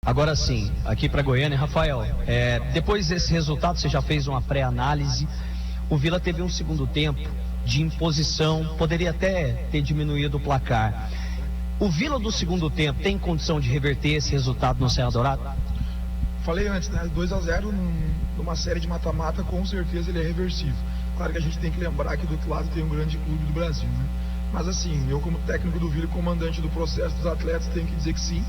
Agora sim, aqui para Goiânia, Rafael, depois desse resultado, você já fez uma pré-análise. O Vila teve um segundo tempo de imposição, poderia até ter diminuído o placar. O Vila do segundo tempo tem condição de reverter esse resultado no Serra Dourada? Falei antes, né? 2-0 numa série de mata-mata, com certeza ele é reversível. Claro que a gente tem que lembrar que do outro lado tem um grande clube do Brasil, né? Mas assim, eu como técnico do Vila e comandante do processo dos atletas, tenho que dizer que sim.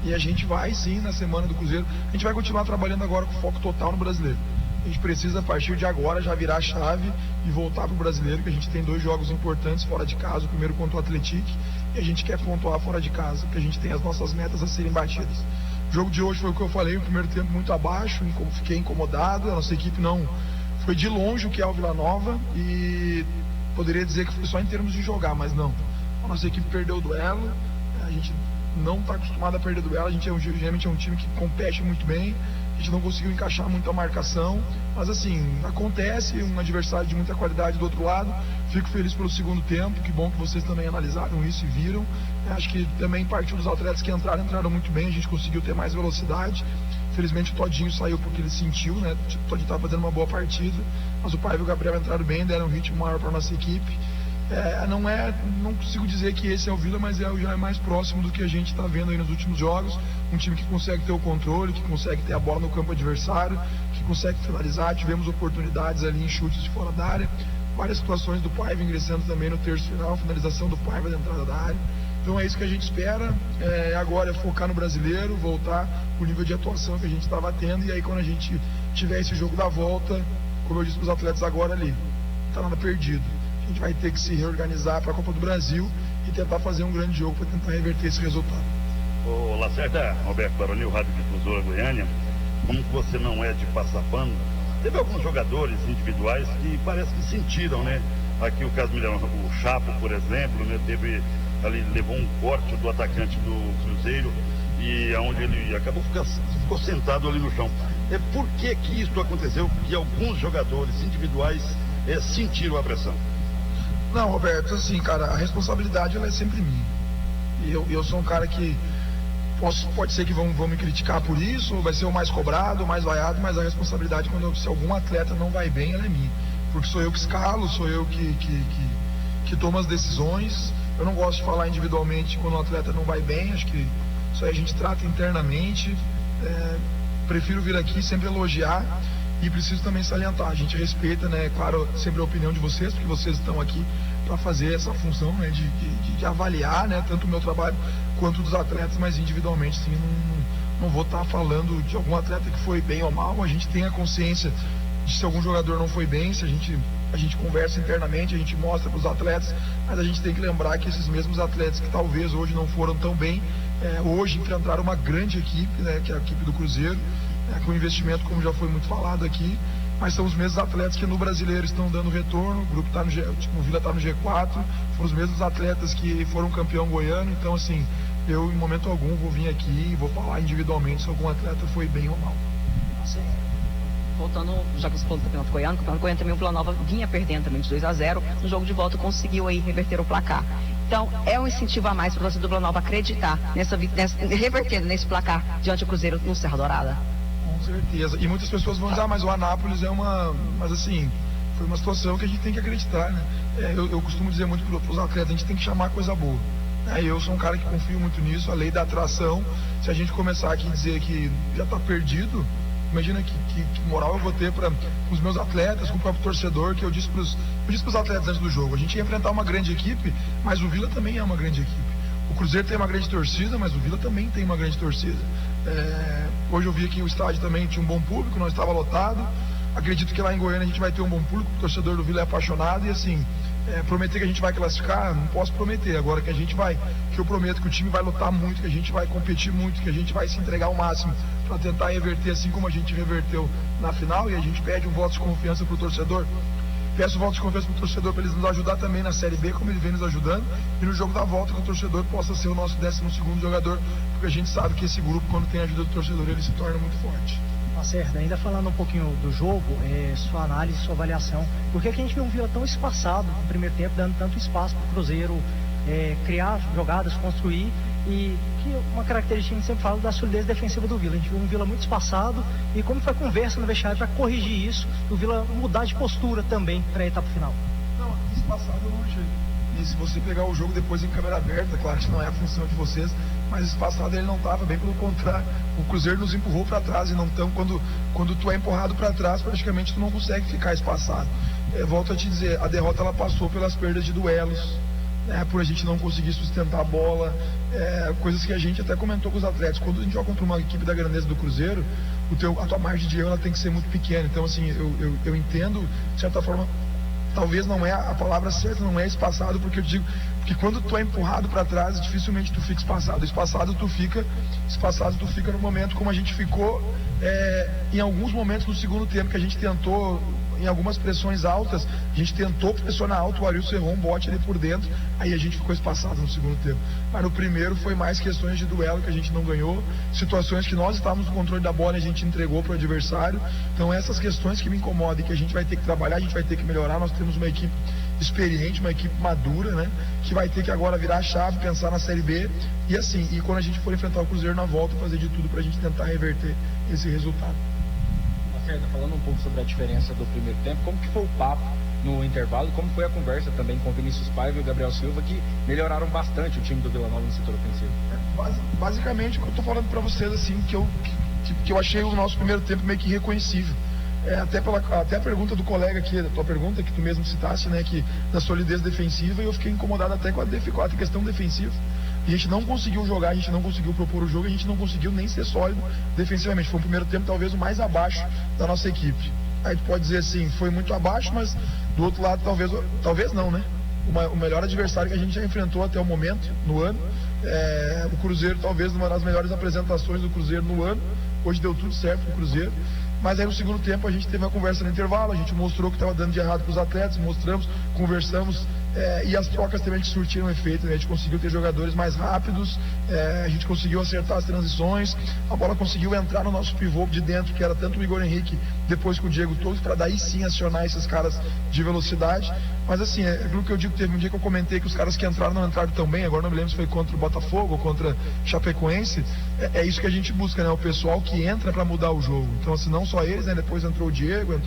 E a gente vai sim, na semana do Cruzeiro, a gente vai continuar trabalhando agora com foco total no Brasileiro. A gente precisa, a partir de agora, já virar a chave e voltar para o Brasileiro, que a gente tem 2 jogos importantes fora de casa, o primeiro contra o Atlético, e a gente quer pontuar fora de casa, porque a gente tem as nossas metas a serem batidas. O jogo de hoje foi o que eu falei, o primeiro tempo muito abaixo, fiquei incomodado, a nossa equipe não foi de longe o que é o Vila Nova, e poderia dizer que foi só em termos de jogar, mas não. A nossa equipe perdeu o duelo, a gente não está acostumado a perder duelo, a gente geralmente é um time que compete muito bem, a gente não conseguiu encaixar muito a marcação, mas assim, acontece, um adversário de muita qualidade do outro lado. Fico feliz pelo segundo tempo, que bom que vocês também analisaram isso e viram. Acho que também partiu dos atletas que entraram muito bem, a gente conseguiu ter mais velocidade. Infelizmente o Todinho saiu porque ele sentiu, né? O Todinho estava fazendo uma boa partida, mas o Paiva e o Gabriel entraram bem, deram um ritmo maior para a nossa equipe. Não consigo dizer que esse é o Vila, mas já é mais próximo do que a gente está vendo aí nos últimos jogos. Um time que consegue ter o controle, que consegue ter a bola no campo adversário, que consegue finalizar. Tivemos oportunidades ali em chutes de fora da área, várias situações do Paiva ingressando também no terço final, finalização do Paiva da entrada da área. Então é isso que a gente espera, agora é focar no Brasileiro, voltar o nível de atuação que a gente estava tendo, e aí quando a gente tiver esse jogo da volta, como eu disse para os atletas agora ali, não está nada perdido. A gente vai ter que se reorganizar para a Copa do Brasil e tentar fazer um grande jogo para tentar reverter esse resultado. Ô Lacerda, Roberto Baroni, o Rádio Difusora Goiânia, como você não é de passar pano, teve alguns jogadores individuais que parece que sentiram, né? Aqui o caso o Chapo, por exemplo, né? Levou um corte do atacante do Cruzeiro, e aonde ele ficou sentado ali no chão. Por que isso aconteceu? Que alguns jogadores individuais sentiram a pressão? Não, Roberto, assim, cara, a responsabilidade ela é sempre minha. E eu sou um cara que pode ser que vão me criticar por isso, vai ser o mais cobrado, o mais vaiado, mas a responsabilidade se algum atleta não vai bem, ela é minha. Porque sou eu que escalo, sou eu que tomo as decisões. Eu não gosto de falar individualmente quando o atleta não vai bem, acho que isso aí a gente trata internamente. Prefiro vir aqui sempre elogiar. E preciso também salientar, a gente respeita, né, claro, sempre a opinião de vocês, porque vocês estão aqui para fazer essa função, né, de avaliar, né, tanto o meu trabalho quanto dos atletas, mas individualmente, sim, não vou estar falando de algum atleta que foi bem ou mal. A gente tem a consciência de se algum jogador não foi bem, se a gente conversa internamente, a gente mostra para os atletas, mas a gente tem que lembrar que esses mesmos atletas que talvez hoje não foram tão bem, hoje enfrentaram uma grande equipe, né, que é a equipe do Cruzeiro, com investimento, como já foi muito falado aqui, mas são os mesmos atletas que no Brasileiro estão dando retorno. O grupo está o Vila está no G4, foram os mesmos atletas que foram campeão goiano. Então, assim, eu em momento algum vou vir aqui e vou falar individualmente se algum atleta foi bem ou mal. Voltando, já que você falou do Campeonato Goiano também o Vila Nova vinha perdendo também de 2-0, no jogo de volta conseguiu aí reverter o placar. Então, é um incentivo a mais para você do Vila Nova acreditar revertendo nesse placar diante do Cruzeiro no Serra Dourada? Com certeza. E muitas pessoas vão dizer, mas o Anápolis mas assim, foi uma situação que a gente tem que acreditar, né? Eu costumo dizer muito para os atletas, a gente tem que chamar coisa boa. Eu sou um cara que confio muito nisso, a lei da atração. Se a gente começar aqui a dizer que já está perdido, imagina que moral eu vou ter para os meus atletas, com o próprio torcedor, que eu disse para os atletas antes do jogo. A gente ia enfrentar uma grande equipe, mas o Vila também é uma grande equipe. O Cruzeiro tem uma grande torcida, mas o Vila também tem uma grande torcida. Hoje eu vi que o estádio também tinha um bom público, não estava lotado. Acredito que lá em Goiânia a gente vai ter um bom público, o torcedor do Vila é apaixonado. E assim, prometer que a gente vai classificar, não posso prometer. Agora que eu prometo que o time vai lutar muito, que a gente vai competir muito, que a gente vai se entregar ao máximo para tentar reverter, assim como a gente reverteu na final. E a gente pede um voto de confiança para o torcedor. Peço voto de confiança para o torcedor para eles nos ajudar também na Série B, como ele vem nos ajudando, e no jogo da volta que o torcedor possa ser o nosso 12º jogador, porque a gente sabe que esse grupo, quando tem a ajuda do torcedor, ele se torna muito forte. Lacerda, ainda falando um pouquinho do jogo, sua análise, sua avaliação, por que a gente viu um Vila tão espaçado no primeiro tempo, dando tanto espaço para o Cruzeiro criar jogadas, construir, E que uma característica que a gente sempre fala da solidez defensiva do Vila. A gente viu um Vila muito espaçado e como foi a conversa no vestiário para corrigir isso, o Vila mudar de postura também para a etapa final. Não, espaçado eu não achei. E se você pegar o jogo depois em câmera aberta, claro que não é a função de vocês, mas espaçado ele não estava, bem pelo contrário. O Cruzeiro nos empurrou para trás e não tão, quando tu é empurrado para trás, praticamente tu não consegue ficar espaçado. Volto a te dizer, a derrota ela passou pelas perdas de duelos, por a gente não conseguir sustentar a bola, coisas que a gente até comentou com os atletas. Quando a gente joga contra uma equipe da grandeza do Cruzeiro, a tua margem de erro ela tem que ser muito pequena. Então assim, eu entendo, de certa forma, talvez não é a palavra certa, não é espaçado, porque eu digo que quando tu é empurrado para trás, dificilmente tu fica espaçado. Espaçado tu fica no momento como a gente ficou em alguns momentos no segundo tempo, que a gente tentou, em algumas pressões altas, a gente tentou pressionar alto, o Arilson errou um bote ali por dentro, aí a gente ficou espaçado no segundo tempo. Mas no primeiro foi mais questões de duelo que a gente não ganhou, situações que nós estávamos no controle da bola e a gente entregou para o adversário. Então essas questões que me incomodam e que a gente vai ter que trabalhar, a gente vai ter que melhorar. Nós temos uma equipe experiente, uma equipe madura, né, que vai ter que agora virar a chave, pensar na Série B e quando a gente for enfrentar o Cruzeiro na volta, fazer de tudo para a gente tentar reverter esse resultado. Falando um pouco sobre a diferença do primeiro tempo, como que foi o papo no intervalo e como foi a conversa também com o Vinícius Paiva e o Gabriel Silva, que melhoraram bastante o time do Vila Nova no setor ofensivo? Basicamente o que eu tô falando para vocês, assim, que eu achei o nosso primeiro tempo meio que irreconhecível. Até a pergunta do colega aqui, a tua pergunta que tu mesmo citaste, né, que da solidez defensiva, e eu fiquei incomodado até com a questão defensiva. A gente não conseguiu jogar, a gente não conseguiu propor o jogo, a gente não conseguiu nem ser sólido defensivamente. Foi o primeiro tempo talvez o mais abaixo da nossa equipe. Aí tu pode dizer assim, foi muito abaixo, mas do outro lado talvez não, né? O melhor adversário que a gente já enfrentou até o momento, no ano, o Cruzeiro, talvez uma das melhores apresentações do Cruzeiro no ano. Hoje deu tudo certo pro Cruzeiro. Mas aí no segundo tempo a gente teve uma conversa no intervalo, a gente mostrou o que estava dando de errado para os atletas, mostramos, conversamos, e as trocas também que surtiram efeito, né? A gente conseguiu ter jogadores mais rápidos, a gente conseguiu acertar as transições, a bola conseguiu entrar no nosso pivô de dentro, que era tanto o Igor Henrique, depois com o Diego Torres, para daí sim acionar esses caras de velocidade. Mas assim, aquilo que eu digo, teve um dia que eu comentei que os caras que entraram não entraram tão bem, agora não me lembro se foi contra o Botafogo ou contra Chapecoense, é isso que a gente busca, né? O pessoal que entra para mudar o jogo. Então assim, não só eles, né? Depois entrou o Diego,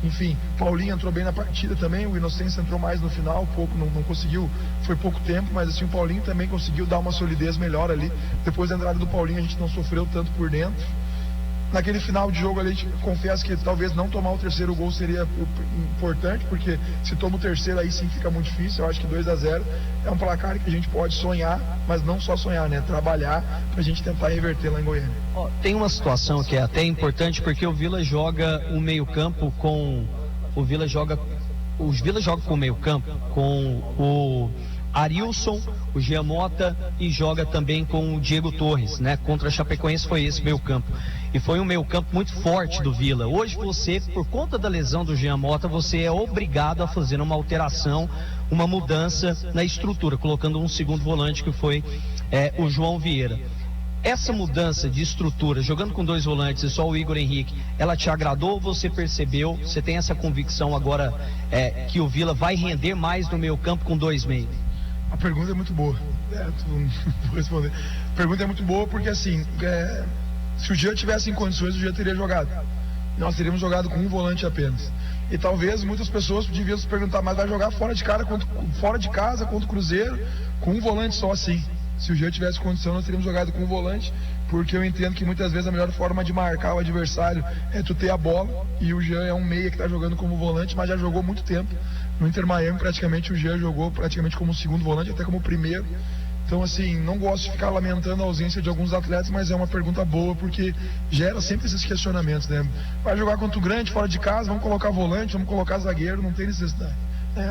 enfim, Paulinho entrou bem na partida também, o Inocêncio entrou mais no final, pouco, não conseguiu, foi pouco tempo, mas assim, o Paulinho também conseguiu dar uma solidez melhor ali. Depois da entrada do Paulinho a gente não sofreu tanto por dentro. Naquele final de jogo ali, confesso que talvez não tomar o terceiro gol seria importante, porque se toma o terceiro aí sim fica muito difícil. Eu acho que 2-0 é um placar que a gente pode sonhar, mas não só sonhar, né? Trabalhar pra gente tentar reverter lá em Goiânia. Tem uma situação que é até importante, porque o Vila joga o meio-campo com... O Vila joga com o meio-campo com o Arilson, o Giamota, e joga também com o Diego Torres, né? Contra a Chapecoense foi esse meio-campo. E foi um meio-campo muito forte do Vila. Hoje você, por conta da lesão do Giamota, você é obrigado a fazer uma alteração, uma mudança na estrutura, colocando um segundo volante que foi o João Vieira. Essa mudança de estrutura, jogando com dois volantes e só o Igor Henrique, ela te agradou ou você percebeu? Você tem essa convicção agora que o Vila vai render mais no meio-campo com dois meios? A pergunta é muito boa. Vou responder. A pergunta é muito boa porque assim, se o Jean tivesse em condições, o Jean teria jogado. Nós teríamos jogado com um volante apenas. E talvez muitas pessoas deviam se perguntar, mas vai jogar fora de casa contra o Cruzeiro com um volante só assim. Se o Jean tivesse condição, nós teríamos jogado com um volante, porque eu entendo que muitas vezes a melhor forma de marcar o adversário é tu ter a bola, e o Jean é um meia que está jogando como volante, mas já jogou muito tempo. No Inter Miami, praticamente o Jean jogou praticamente como segundo volante, até como primeiro. Então, assim, não gosto de ficar lamentando a ausência de alguns atletas, mas é uma pergunta boa, porque gera sempre esses questionamentos, né? Vai jogar contra o grande, fora de casa, vamos colocar volante, vamos colocar zagueiro, não tem necessidade.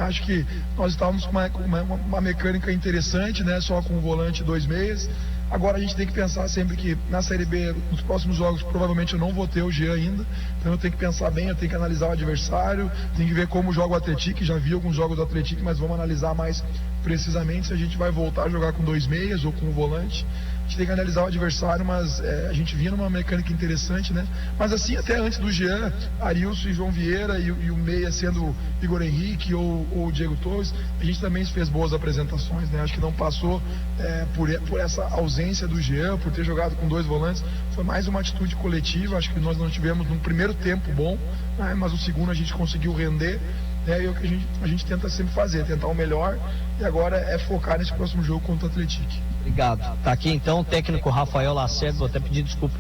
Acho que nós estávamos com uma mecânica interessante, né? Só com o volante 2 meias. Agora a gente tem que pensar sempre que na Série B, nos próximos jogos, provavelmente eu não vou ter o Jean ainda. Então eu tenho que pensar bem, eu tenho que analisar o adversário, tenho que ver como joga o Atlético. Já vi alguns jogos do Atlético, mas vamos analisar mais precisamente se a gente vai voltar a jogar com 2 meias ou com o volante. gente tem que analisar o adversário, mas a gente vinha numa mecânica interessante, né? Mas assim, até antes do Jean, Arilson e João Vieira e o meia sendo Igor Henrique ou o Diego Torres, a gente também fez boas apresentações, né? Acho que não passou por essa ausência do Jean, por ter jogado com 2 volantes, foi mais uma atitude coletiva. Acho que nós não tivemos um primeiro tempo bom, né? Mas o segundo a gente conseguiu render. E é o que a gente tenta sempre fazer, tentar o melhor, e agora é focar nesse próximo jogo contra o Atlético. Obrigado. Tá aqui então o técnico Rafael Lacerda, vou até pedir desculpa